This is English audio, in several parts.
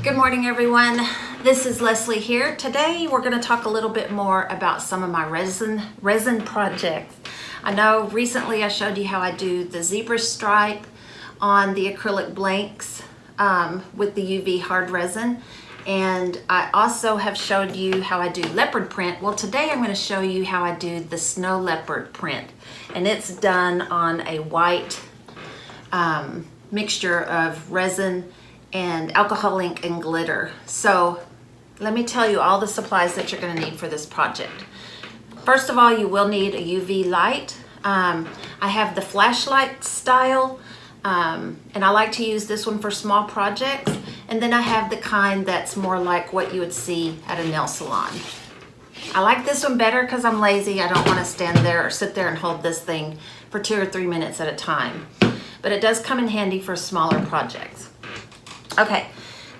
Good morning, everyone. This is Leslie here. Today we're going to talk a little bit more about some of my resin projects. I know recently I showed you how I do the zebra stripe on the acrylic blanks with the UV hard resin, and I also have showed you how I do leopard print. Well, today I'm going to show you how I do the snow leopard print, and it's done on a white mixture of resin and alcohol ink and glitter. So let me tell you all the supplies that you're going to need for this project. First of all, you will need a UV light. I have the flashlight style, and I like to use this one for small projects. And then I have the kind that's more like what you would see at a nail salon. I like this one better because I'm lazy. I don't want to stand there or sit there and hold this thing for 2 or 3 minutes at a time. But it does come in handy for smaller projects. Okay,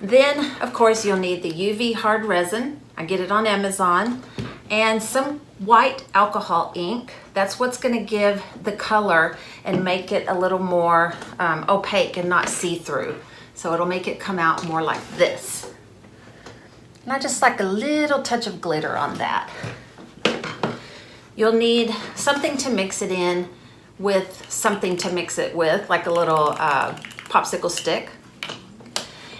then of course you'll need the UV hard resin. I get it on Amazon, and some white alcohol ink. That's what's going to give the color and make it a little more opaque and not see-through. So it'll make it come out more like this. And I just like a little touch of glitter on that. You'll need something to mix it in with something to mix it with, like a little popsicle stick.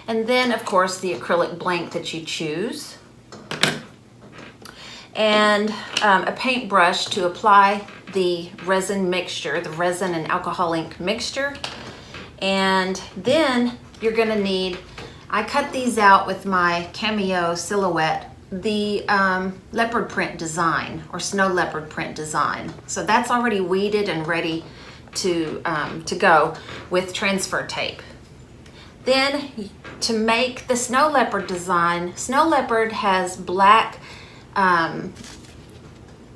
And then, of course, the acrylic blank that you choose. And a paintbrush to apply the resin mixture, the resin and alcohol ink mixture. And then you're going to need, I cut these out with my Cameo silhouette, the leopard print design or snow leopard print design. So that's already weeded and ready to go with transfer tape. Then to make the snow leopard design, snow leopard has black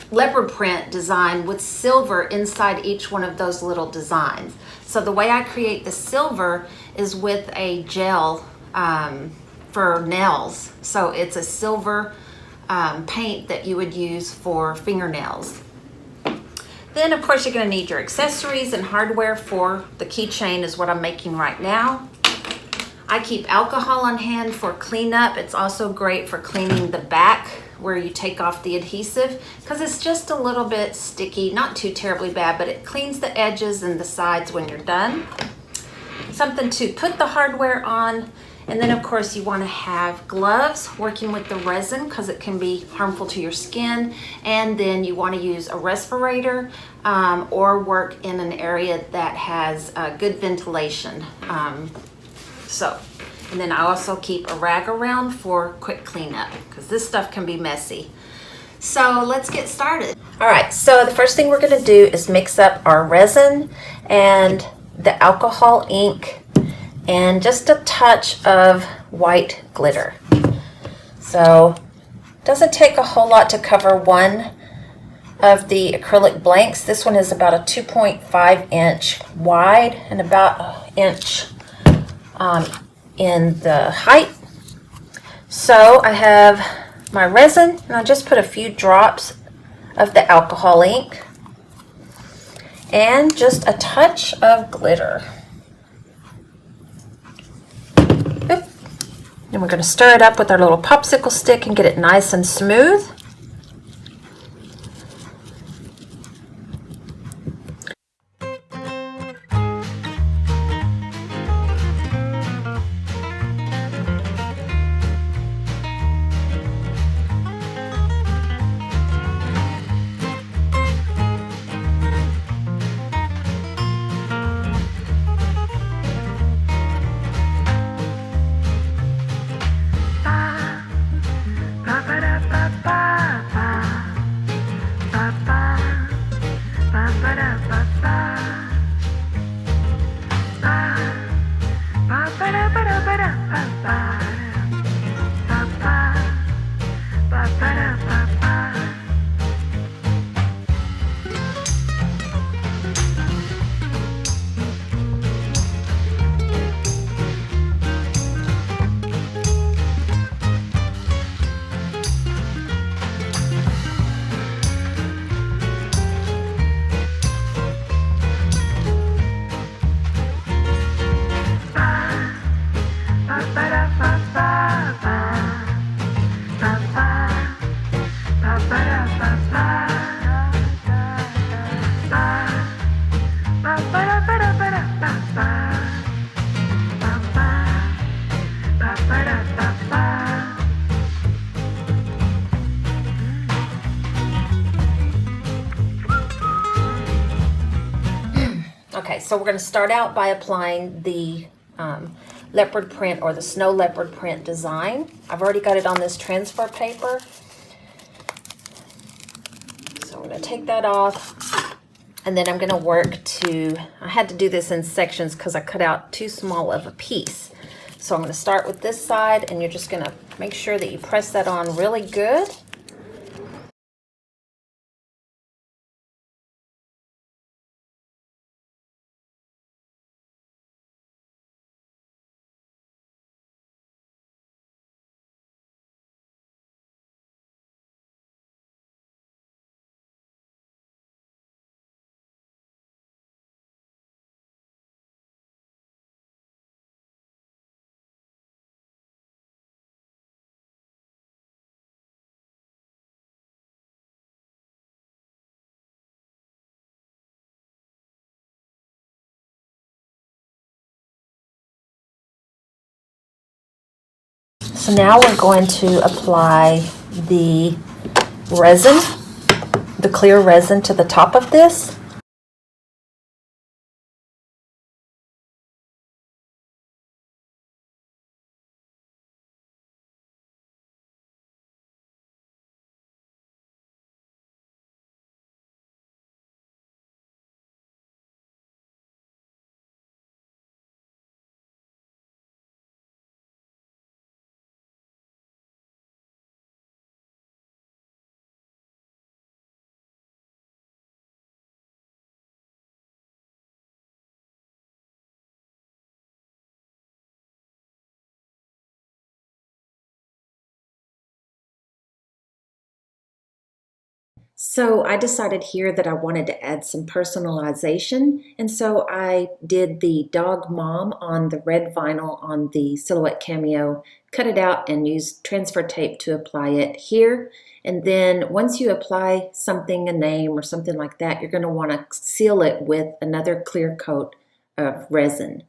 leopard print design with silver inside each one of those little designs. So the way I create the silver is with a gel for nails. So it's a silver paint that you would use for fingernails. Then of course you're going to need your accessories and hardware for the keychain is what I'm making right now. I keep alcohol on hand for cleanup. It's also great for cleaning the back where you take off the adhesive because it's just a little bit sticky, not too terribly bad, but it cleans the edges and the sides when you're done. Something to put the hardware on. And then of course you want to have gloves working with the resin because it can be harmful to your skin. And then you want to use a respirator or work in an area that has good ventilation. And then I also keep a rag around for quick cleanup because this stuff can be messy. So let's get started. All right, so the first thing we're going to do is mix up our resin and the alcohol ink and just a touch of white glitter. So it doesn't take a whole lot to cover one of the acrylic blanks. This one is about a 2.5 inch wide and about an inch in the height. So I have my resin and I just put a few drops of the alcohol ink and just a touch of glitter. Oop. Then we're going to stir it up with our little popsicle stick and get it nice and smooth. So we're going to start out by applying the leopard print or the snow leopard print design. I've already got it on this transfer paper. So I'm going to take that off, and then I'm going to work to, I had to do this in sections because I cut out too small of a piece. So I'm going to start with this side, and you're just going to make sure that you press that on really good. So now we're going to apply the resin, the clear resin, to the top of this. So I decided here that I wanted to add some personalization, and so I did the dog mom on the red vinyl on the Silhouette Cameo, cut it out and used transfer tape to apply it here. And then once you apply something, a name or something like that, you're going to want to seal it with another clear coat of resin.